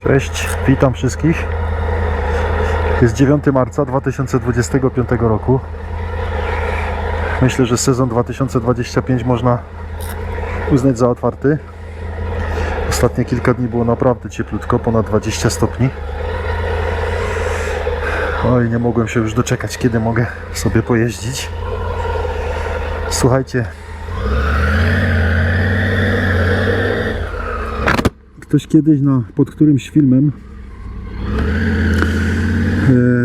Cześć, witam wszystkich. Jest 9 marca 2025 roku. Myślę, że sezon 2025 można uznać za otwarty. Ostatnie kilka dni było naprawdę cieplutko, ponad 20 stopni. Oj, nie mogłem się już doczekać, kiedy mogę sobie pojeździć. Słuchajcie, ktoś kiedyś pod którymś filmem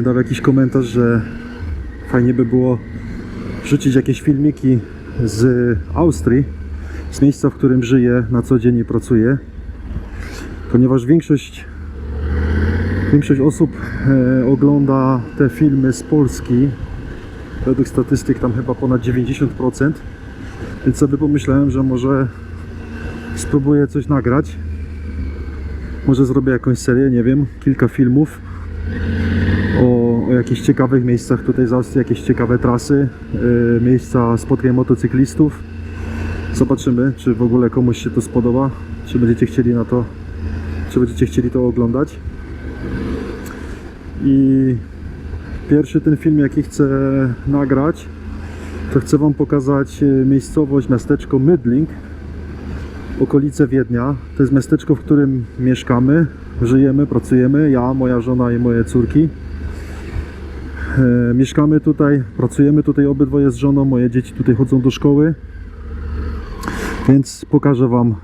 dał jakiś komentarz, że fajnie by było wrzucić jakieś filmiki z Austrii, z miejsca, w którym żyję na co dzień i pracuję, ponieważ większość osób ogląda te filmy z Polski, według statystyk tam chyba ponad 90%, więc sobie pomyślałem, że może spróbuję coś nagrać. Może zrobię jakąś serię, nie wiem, kilka filmów o jakichś ciekawych miejscach tutaj z Austrii, jakieś ciekawe trasy, miejsca spotkań motocyklistów. Zobaczymy, czy w ogóle komuś się to spodoba, czy będziecie chcieli to oglądać. I pierwszy ten film, jaki chcę nagrać, to chcę Wam pokazać miejscowość, miasteczko Mödling, okolice Wiednia. To jest miasteczko, w którym mieszkamy, żyjemy, pracujemy, ja, moja żona i moje córki. Mieszkamy tutaj, pracujemy tutaj obydwoje z żoną, moje dzieci tutaj chodzą do szkoły, więc pokażę Wam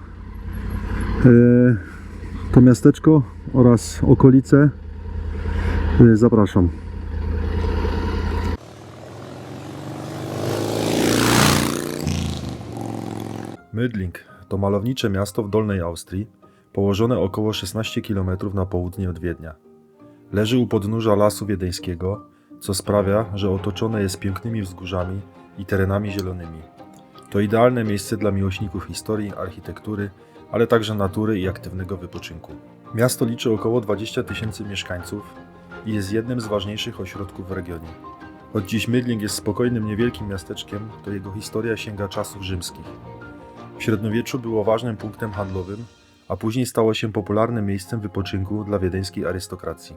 to miasteczko oraz okolice. Zapraszam. Mödling to malownicze miasto w Dolnej Austrii, położone około 16 km na południe od Wiednia. Leży u podnóża Lasu Wiedeńskiego, co sprawia, że otoczone jest pięknymi wzgórzami i terenami zielonymi. To idealne miejsce dla miłośników historii, architektury, ale także natury i aktywnego wypoczynku. Miasto liczy około 20 000 mieszkańców i jest jednym z ważniejszych ośrodków w regionie. Choć dziś Mödling jest spokojnym, niewielkim miasteczkiem, to jego historia sięga czasów rzymskich. W średniowieczu było ważnym punktem handlowym, a później stało się popularnym miejscem wypoczynku dla wiedeńskiej arystokracji.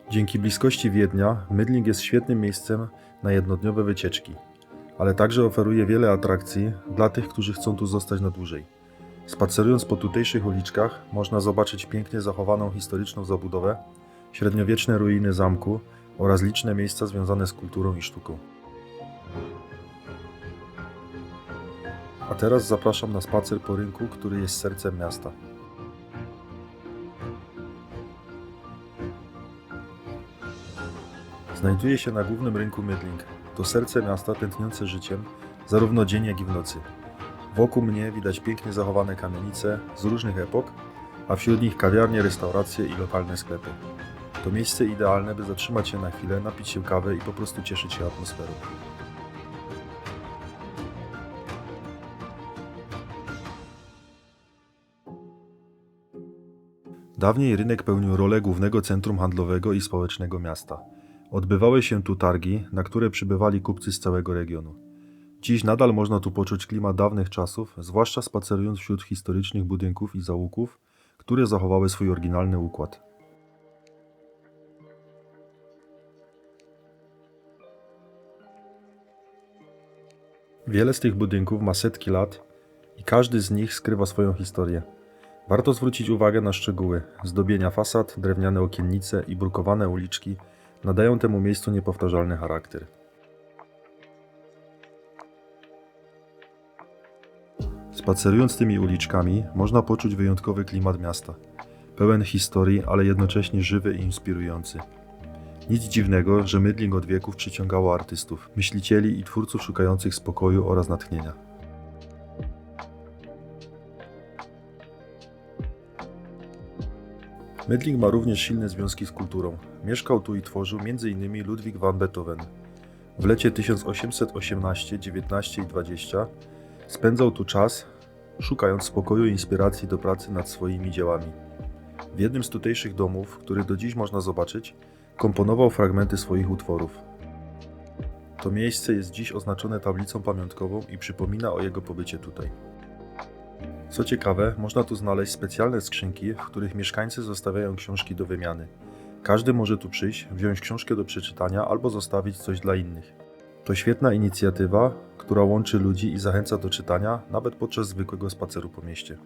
Dzięki bliskości Wiednia, Mödling jest świetnym miejscem na jednodniowe wycieczki, ale także oferuje wiele atrakcji dla tych, którzy chcą tu zostać na dłużej. Spacerując po tutejszych uliczkach, można zobaczyć pięknie zachowaną historyczną zabudowę, średniowieczne ruiny zamku oraz liczne miejsca związane z kulturą i sztuką. A teraz zapraszam na spacer po rynku, który jest sercem miasta. Znajduje się na głównym rynku Mödling. To serce miasta tętniące życiem, zarówno dzień, jak i w nocy. Wokół mnie widać pięknie zachowane kamienice z różnych epok, a wśród nich kawiarnie, restauracje i lokalne sklepy. To miejsce idealne, by zatrzymać się na chwilę, napić się kawy i po prostu cieszyć się atmosferą. Dawniej rynek pełnił rolę głównego centrum handlowego i społecznego miasta. Odbywały się tu targi, na które przybywali kupcy z całego regionu. Dziś nadal można tu poczuć klimat dawnych czasów, zwłaszcza spacerując wśród historycznych budynków i zaułków, które zachowały swój oryginalny układ. Wiele z tych budynków ma setki lat i każdy z nich skrywa swoją historię. Warto zwrócić uwagę na szczegóły. Zdobienia fasad, drewniane okiennice i brukowane uliczki nadają temu miejscu niepowtarzalny charakter. Spacerując tymi uliczkami, można poczuć wyjątkowy klimat miasta. Pełen historii, ale jednocześnie żywy i inspirujący. Nic dziwnego, że Mödling od wieków przyciągało artystów, myślicieli i twórców szukających spokoju oraz natchnienia. Mödling ma również silne związki z kulturą. Mieszkał tu i tworzył m.in. Ludwig van Beethoven. W lecie 1818, 19 i 20 spędzał tu czas, szukając spokoju i inspiracji do pracy nad swoimi dziełami. W jednym z tutejszych domów, który do dziś można zobaczyć, komponował fragmenty swoich utworów. To miejsce jest dziś oznaczone tablicą pamiątkową i przypomina o jego pobycie tutaj. Co ciekawe, można tu znaleźć specjalne skrzynki, w których mieszkańcy zostawiają książki do wymiany. Każdy może tu przyjść, wziąć książkę do przeczytania albo zostawić coś dla innych. To świetna inicjatywa, która łączy ludzi i zachęca do czytania, nawet podczas zwykłego spaceru po mieście.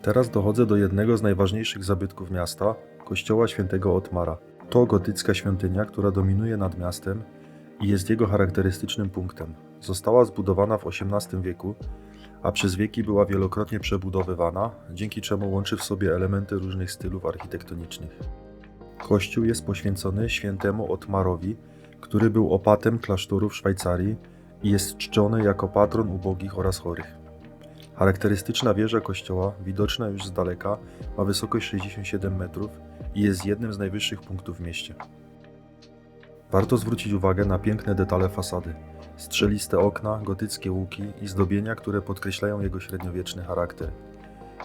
Teraz dochodzę do jednego z najważniejszych zabytków miasta, kościoła świętego Otmara. To gotycka świątynia, która dominuje nad miastem i jest jego charakterystycznym punktem. Została zbudowana w XVIII wieku, a przez wieki była wielokrotnie przebudowywana, dzięki czemu łączy w sobie elementy różnych stylów architektonicznych. Kościół jest poświęcony świętemu Otmarowi, który był opatem klasztoru w Szwajcarii i jest czczony jako patron ubogich oraz chorych. Charakterystyczna wieża kościoła, widoczna już z daleka, ma wysokość 67 metrów i jest jednym z najwyższych punktów w mieście. Warto zwrócić uwagę na piękne detale fasady. Strzeliste okna, gotyckie łuki i zdobienia, które podkreślają jego średniowieczny charakter.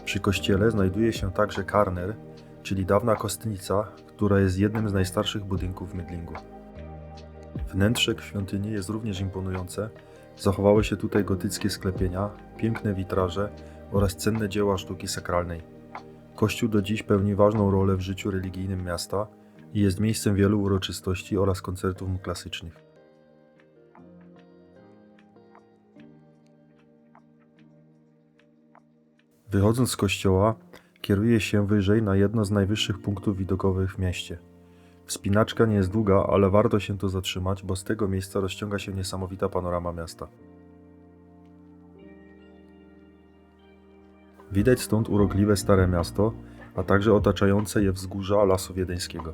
Przy kościele znajduje się także karner, czyli dawna kostnica, która jest jednym z najstarszych budynków w Mydlingu. Wnętrze świątyni jest również imponujące. Zachowały się tutaj gotyckie sklepienia, piękne witraże oraz cenne dzieła sztuki sakralnej. Kościół do dziś pełni ważną rolę w życiu religijnym miasta i jest miejscem wielu uroczystości oraz koncertów klasycznych. Wychodząc z kościoła, kieruje się wyżej na jedno z najwyższych punktów widokowych w mieście. Wspinaczka nie jest długa, ale warto się tu zatrzymać, bo z tego miejsca rozciąga się niesamowita panorama miasta. Widać stąd urokliwe Stare Miasto, a także otaczające je wzgórza Lasu Wiedeńskiego.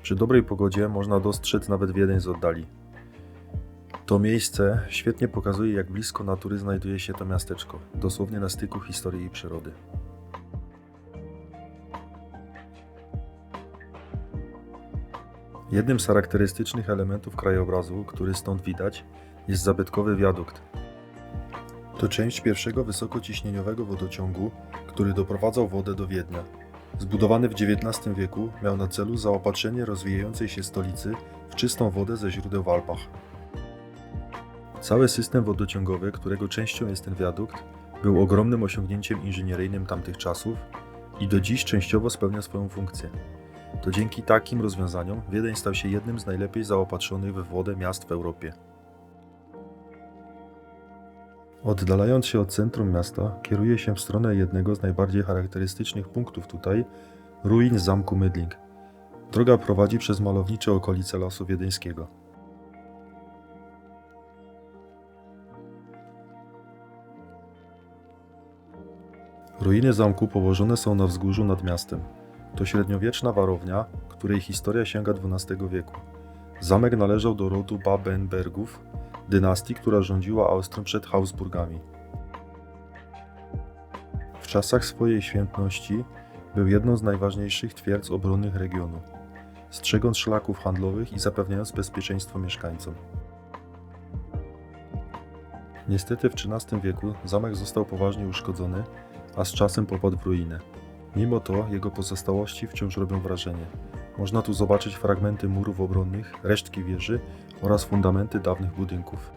Przy dobrej pogodzie można dostrzec nawet Wiedeń z oddali. To miejsce świetnie pokazuje, jak blisko natury znajduje się to miasteczko, dosłownie na styku historii i przyrody. Jednym z charakterystycznych elementów krajobrazu, który stąd widać, jest zabytkowy wiadukt. To część pierwszego wysokociśnieniowego wodociągu, który doprowadzał wodę do Wiednia. Zbudowany w XIX wieku, miał na celu zaopatrzenie rozwijającej się stolicy w czystą wodę ze źródeł w Alpach. Cały system wodociągowy, którego częścią jest ten wiadukt, był ogromnym osiągnięciem inżynieryjnym tamtych czasów i do dziś częściowo spełnia swoją funkcję. To dzięki takim rozwiązaniom Wiedeń stał się jednym z najlepiej zaopatrzonych w wodę miast w Europie. Oddalając się od centrum miasta, kieruje się w stronę jednego z najbardziej charakterystycznych punktów tutaj, ruin zamku Mydling. Droga prowadzi przez malownicze okolice Lasu Wiedeńskiego. Ruiny zamku położone są na wzgórzu nad miastem. To średniowieczna warownia, której historia sięga XII wieku. Zamek należał do rodu Babenbergów, dynastii, która rządziła Austrią przed Habsburgami. W czasach swojej świętności był jedną z najważniejszych twierdz obronnych regionu, strzegąc szlaków handlowych i zapewniając bezpieczeństwo mieszkańcom. Niestety w XIII wieku zamek został poważnie uszkodzony, a z czasem popadł w ruinę. Mimo to jego pozostałości wciąż robią wrażenie. Można tu zobaczyć fragmenty murów obronnych, resztki wieży oraz fundamenty dawnych budynków.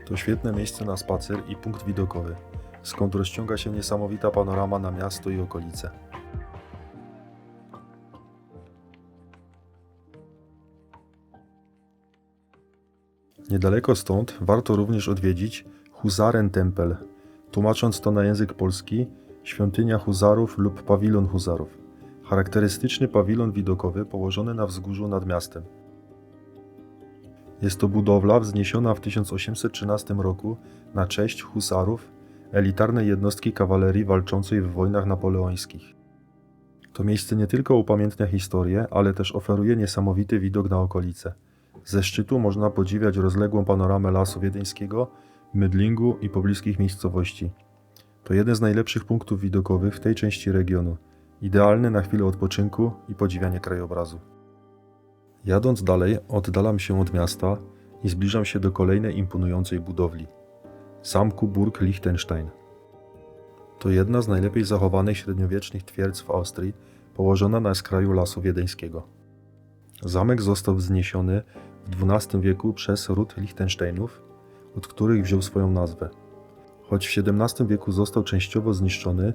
To świetne miejsce na spacer i punkt widokowy, skąd rozciąga się niesamowita panorama na miasto i okolice. Niedaleko stąd warto również odwiedzić Huzarentempel, tłumacząc to na język polski, świątynia huzarów lub pawilon huzarów. Charakterystyczny pawilon widokowy położony na wzgórzu nad miastem. Jest to budowla wzniesiona w 1813 roku na cześć husarów, elitarnej jednostki kawalerii walczącej w wojnach napoleońskich. To miejsce nie tylko upamiętnia historię, ale też oferuje niesamowity widok na okolice. Ze szczytu można podziwiać rozległą panoramę Lasu Wiedeńskiego, Mydlingu i pobliskich miejscowości. To jeden z najlepszych punktów widokowych w tej części regionu, idealny na chwilę odpoczynku i podziwianie krajobrazu. Jadąc dalej, oddalam się od miasta i zbliżam się do kolejnej imponującej budowli – zamku Burg Liechtenstein. To jedna z najlepiej zachowanych średniowiecznych twierdz w Austrii, położona na skraju Lasu Wiedeńskiego. Zamek został wzniesiony w XII wieku przez ród Liechtensteinów, od których wziął swoją nazwę. Choć w XVII wieku został częściowo zniszczony,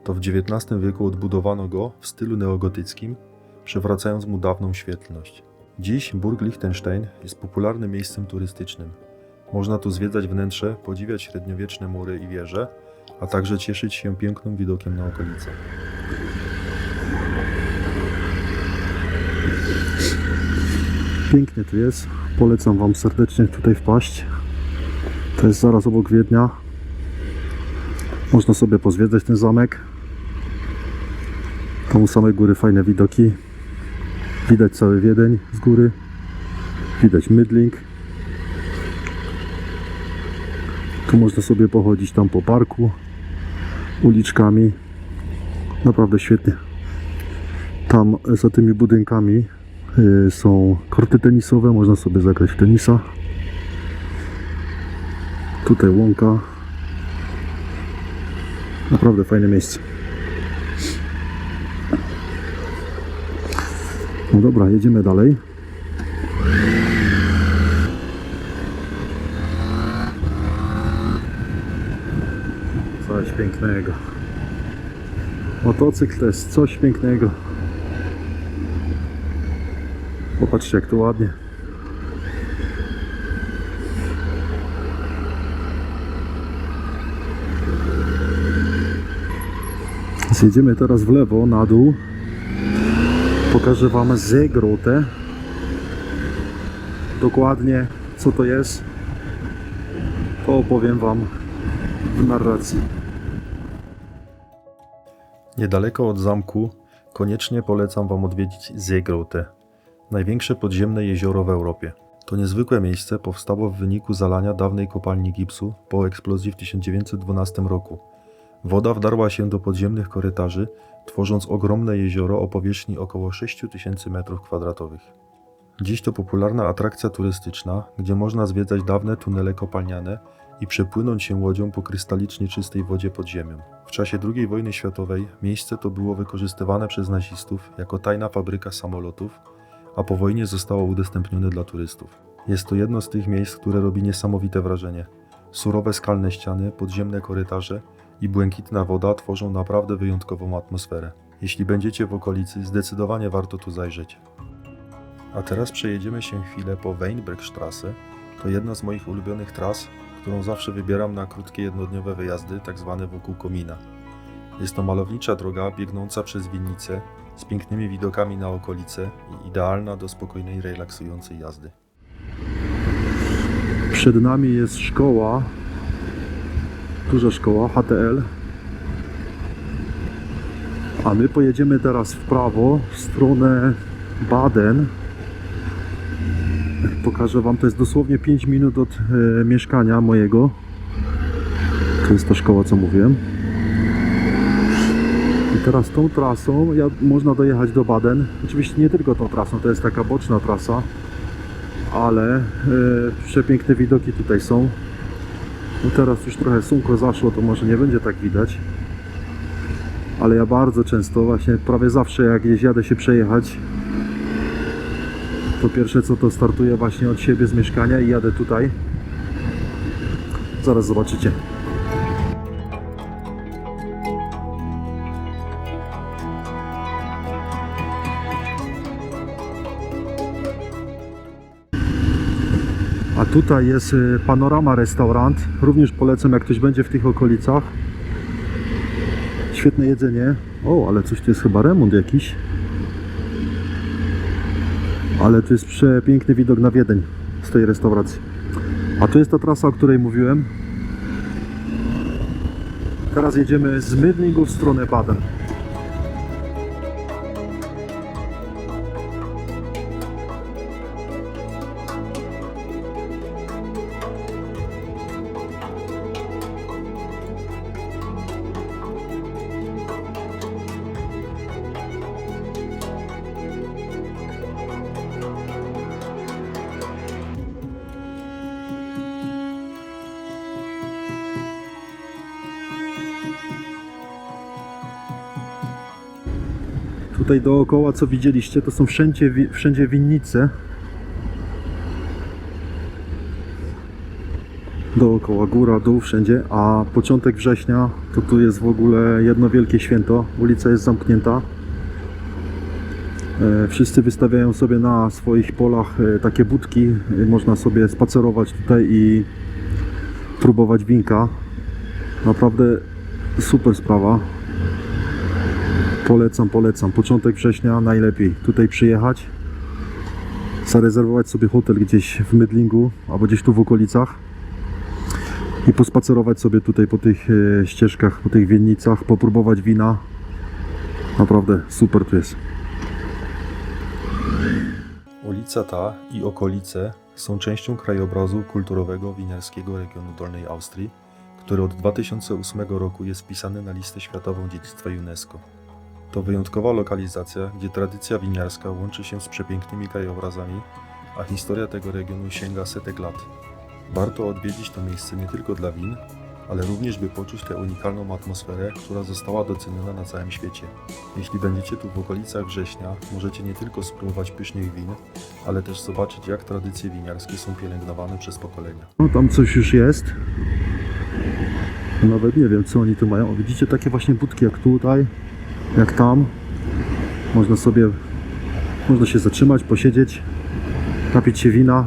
to w XIX wieku odbudowano go w stylu neogotyckim, przywracając mu dawną świetlność. Dziś Burg Liechtenstein jest popularnym miejscem turystycznym. Można tu zwiedzać wnętrze, podziwiać średniowieczne mury i wieże, a także cieszyć się pięknym widokiem na okolice. Pięknie tu jest, polecam Wam serdecznie tutaj wpaść. To jest zaraz obok Wiednia. Można sobie pozwiedzać ten zamek. Tam u samej góry fajne widoki. Widać cały Wiedeń z góry. Widać Mödling. Tu można sobie pochodzić tam po parku, uliczkami. Naprawdę świetnie. Tam za tymi budynkami są korty tenisowe, można sobie zagrać w tenisa. Tutaj łąka. Naprawdę fajne miejsce. No dobra, jedziemy dalej. Coś pięknego. Motocykl to jest coś pięknego. Popatrzcie, jak to ładnie. Zjedziemy teraz w lewo, na dół. Pokażę Wam Zeegrote. Dokładnie co to jest, to opowiem Wam w narracji. Niedaleko od zamku koniecznie polecam Wam odwiedzić Zeegrote, największe podziemne jezioro w Europie. To niezwykłe miejsce powstało w wyniku zalania dawnej kopalni gipsu po eksplozji w 1912 roku. Woda wdarła się do podziemnych korytarzy, tworząc ogromne jezioro o powierzchni około 6000 m2. Dziś to popularna atrakcja turystyczna, gdzie można zwiedzać dawne tunele kopalniane i przepłynąć się łodzią po krystalicznie czystej wodzie pod ziemią. W czasie II wojny światowej miejsce to było wykorzystywane przez nazistów jako tajna fabryka samolotów, a po wojnie zostało udostępnione dla turystów. Jest to jedno z tych miejsc, które robi niesamowite wrażenie. Surowe skalne ściany, podziemne korytarze i błękitna woda tworzą naprawdę wyjątkową atmosferę. Jeśli będziecie w okolicy, zdecydowanie warto tu zajrzeć. A teraz przejedziemy się chwilę po Weinbergstraße. To jedna z moich ulubionych tras, którą zawsze wybieram na krótkie jednodniowe wyjazdy, tak zwane wokół komina. Jest to malownicza droga biegnąca przez winnicę z pięknymi widokami na okolice i idealna do spokojnej, relaksującej jazdy. Przed nami jest szkoła, duża szkoła HTL, a my pojedziemy teraz w prawo w stronę Baden. Pokażę Wam, to jest dosłownie 5 minut od mieszkania mojego. To jest ta szkoła, co mówiłem. I teraz tą trasą można dojechać do Baden. Oczywiście nie tylko tą trasą, to jest taka boczna trasa, ale przepiękne widoki tutaj są. No teraz już trochę słonko zaszło, to może nie będzie tak widać. Ale ja bardzo często, właśnie prawie zawsze jak gdzieś jadę się przejechać, to pierwsze co to startuję właśnie od siebie z mieszkania i jadę tutaj. Zaraz zobaczycie. A tutaj jest Panorama Restaurant. Również polecam, jak ktoś będzie w tych okolicach. Świetne jedzenie. O, ale coś tu jest chyba remont jakiś. Ale tu jest przepiękny widok na Wiedeń z tej restauracji. A tu jest ta trasa, o której mówiłem. Teraz jedziemy z Mödlingu w stronę Baden. Tutaj dookoła, co widzieliście, to są wszędzie winnice. Dookoła, góra, dół, wszędzie. A początek września to tu jest w ogóle jedno wielkie święto. Ulica jest zamknięta. Wszyscy wystawiają sobie na swoich polach takie budki. Można sobie spacerować tutaj i próbować winka. Naprawdę super sprawa. Polecam. Początek września najlepiej tutaj przyjechać. Zarezerwować sobie hotel gdzieś w Mydlingu albo gdzieś tu w okolicach. I pospacerować sobie tutaj po tych ścieżkach, po tych winnicach, popróbować wina. Naprawdę super tu jest. Ulica ta i okolice są częścią krajobrazu kulturowego winiarskiego regionu Dolnej Austrii, który od 2008 roku jest wpisany na listę światową dziedzictwa UNESCO. To wyjątkowa lokalizacja, gdzie tradycja winiarska łączy się z przepięknymi krajobrazami, a historia tego regionu sięga setek lat. Warto odwiedzić to miejsce nie tylko dla win, ale również by poczuć tę unikalną atmosferę, która została doceniona na całym świecie. Jeśli będziecie tu w okolicach września, możecie nie tylko spróbować pysznych win, ale też zobaczyć, jak tradycje winiarskie są pielęgnowane przez pokolenia. No tam coś już jest. Nawet nie wiem, co oni tu mają. O, widzicie takie właśnie budki jak tutaj, jak tam. Można się zatrzymać, posiedzieć, napić się wina.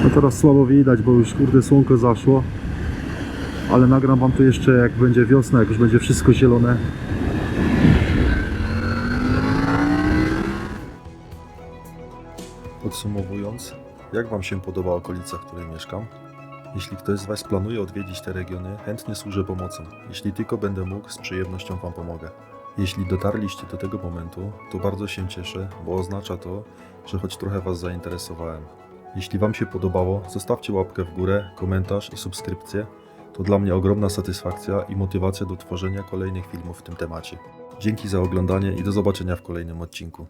No teraz słabo widać, bo już kurde słonko zaszło. Ale nagram wam to jeszcze jak będzie wiosna, jak już będzie wszystko zielone. Podsumowując, jak wam się podoba okolica, w której mieszkam? Jeśli ktoś z was planuje odwiedzić te regiony, chętnie służę pomocą. Jeśli tylko będę mógł, z przyjemnością wam pomogę. Jeśli dotarliście do tego momentu, to bardzo się cieszę, bo oznacza to, że choć trochę was zainteresowałem. Jeśli wam się podobało, zostawcie łapkę w górę, komentarz i subskrypcję. To dla mnie ogromna satysfakcja i motywacja do tworzenia kolejnych filmów w tym temacie. Dzięki za oglądanie i do zobaczenia w kolejnym odcinku.